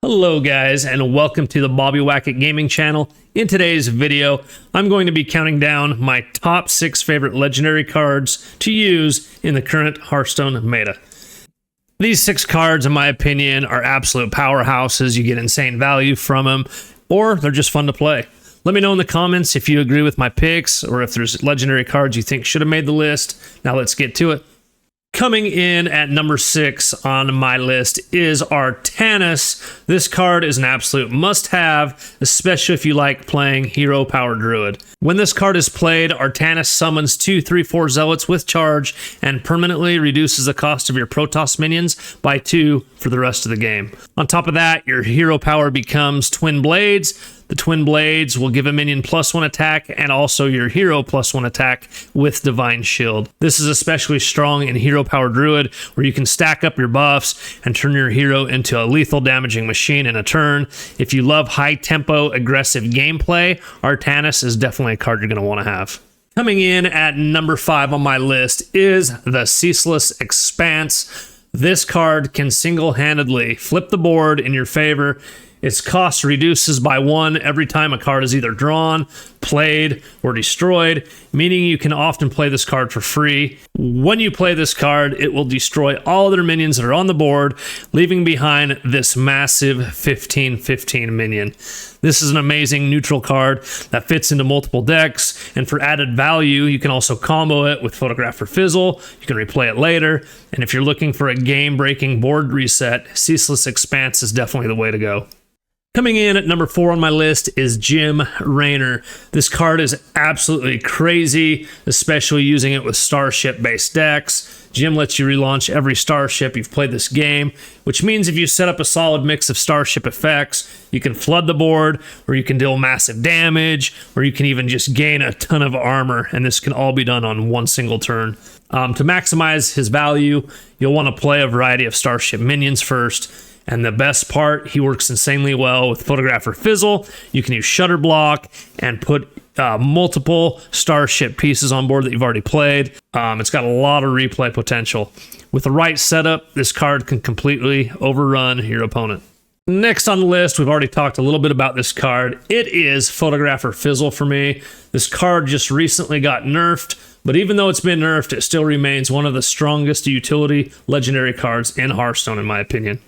Hello guys, and welcome to the Bobby Wackett Gaming channel. In today's video, I'm going to be counting down my top 6 favorite legendary cards to use in the current Hearthstone meta. These 6 cards, in my opinion, are absolute powerhouses. You get insane value from them, or they're just fun to play. Let me know in the comments if you agree with my picks, or if there's legendary cards you think should have made the list. Now let's get to it. Coming in at number 6 on my list is Artanis. This card is an absolute must-have, especially if you like playing Hero Power Druid. When this card is played, Artanis summons 2/3/4 Zealots with charge and permanently reduces the cost of your Protoss minions by 2 for the rest of the game. On top of that, your hero power becomes Twin Blades. The Twin Blades will give a minion +1 attack and also your hero +1 attack with Divine Shield. This is especially strong in Hero Power Druid, where you can stack up your buffs and turn your hero into a lethal damaging machine in a turn. If you love high tempo, aggressive gameplay, Artanis is definitely a card you're going to want to have. Coming in at number 5 on my list is the Ceaseless Expanse. This card can single-handedly flip the board in your favor. Its cost reduces by 1 every time a card is either drawn, played, or destroyed, meaning you can often play this card for free. When you play this card, it will destroy all other minions that are on the board, leaving behind this massive 15/15 minion. This is an amazing neutral card that fits into multiple decks, and for added value, you can also combo it with Photographer Fizzle. You can replay it later, and if you're looking for a game-breaking board reset, Ceaseless Expanse is definitely the way to go. Coming in at number 4 on my list is Jim Raynor. This card is absolutely crazy, especially using it with Starship-based decks. Jim lets you relaunch every Starship you've played this game, which means if you set up a solid mix of Starship effects, you can flood the board, or you can deal massive damage, or you can even just gain a ton of armor, and this can all be done on one single turn. To maximize his value, you'll want to play a variety of Starship minions first. And the best part, he works insanely well with Photographer Fizzle. You can use Shutter Block and put multiple Starship pieces on board that you've already played. It's got a lot of replay potential. With the right setup, this card can completely overrun your opponent. Next on the list, we've already talked a little bit about this card. It is Photographer Fizzle for me. This card just recently got nerfed, but even though it's been nerfed, it still remains one of the strongest utility legendary cards in Hearthstone, in my opinion.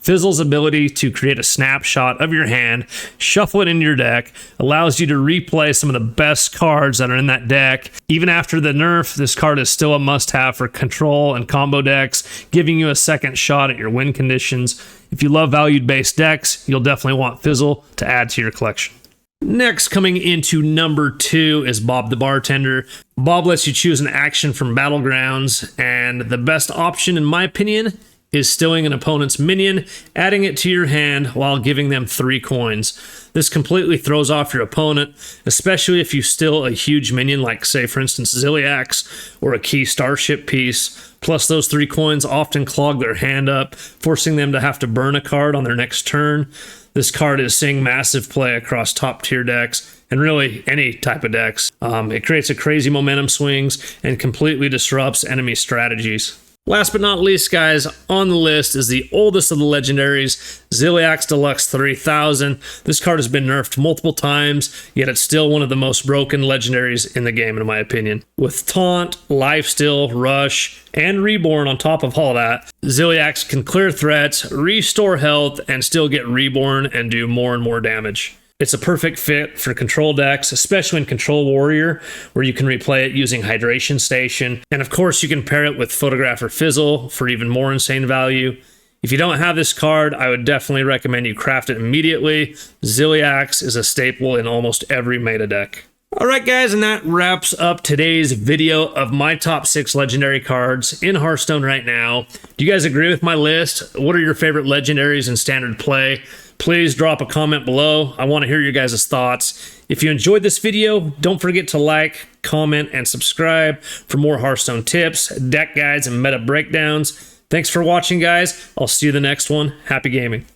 Fizzle's ability to create a snapshot of your hand, shuffle it into your deck, allows you to replay some of the best cards that are in that deck. Even after the nerf, this card is still a must-have for control and combo decks, giving you a second shot at your win conditions. If you love valued-based decks, you'll definitely want Fizzle to add to your collection. Next, coming into number 2 is Bob the Bartender. Bob lets you choose an action from Battlegrounds, and the best option, in my opinion, is stealing an opponent's minion, adding it to your hand while giving them 3 coins. This completely throws off your opponent, especially if you steal a huge minion like, say, for instance, Ziliax or a key Starship piece. Plus, those 3 coins often clog their hand up, forcing them to have to burn a card on their next turn. This card is seeing massive play across top-tier decks, and really any type of decks. It creates a crazy momentum swings and completely disrupts enemy strategies. Last but not least, guys, on the list is the oldest of the legendaries, Ziliax Deluxe 3000. This card has been nerfed multiple times, yet it's still one of the most broken legendaries in the game, in my opinion. With Taunt, Lifesteal, Rush, and Reborn on top of all that, Ziliax can clear threats, restore health, and still get Reborn and do more and more damage. It's a perfect fit for control decks, especially in Control Warrior, where you can replay it using Hydration Station. And of course, you can pair it with Photographer Fizzle for even more insane value. If you don't have this card, I would definitely recommend you craft it immediately. Ziliax is a staple in almost every meta deck. Alright guys, and that wraps up today's video of my top 6 legendary cards in Hearthstone right now. Do you guys agree with my list? What are your favorite legendaries in standard play? Please drop a comment below. I want to hear your guys' thoughts. If you enjoyed this video, don't forget to like, comment, and subscribe for more Hearthstone tips, deck guides, and meta breakdowns. Thanks for watching, guys. I'll see you in the next one. Happy gaming.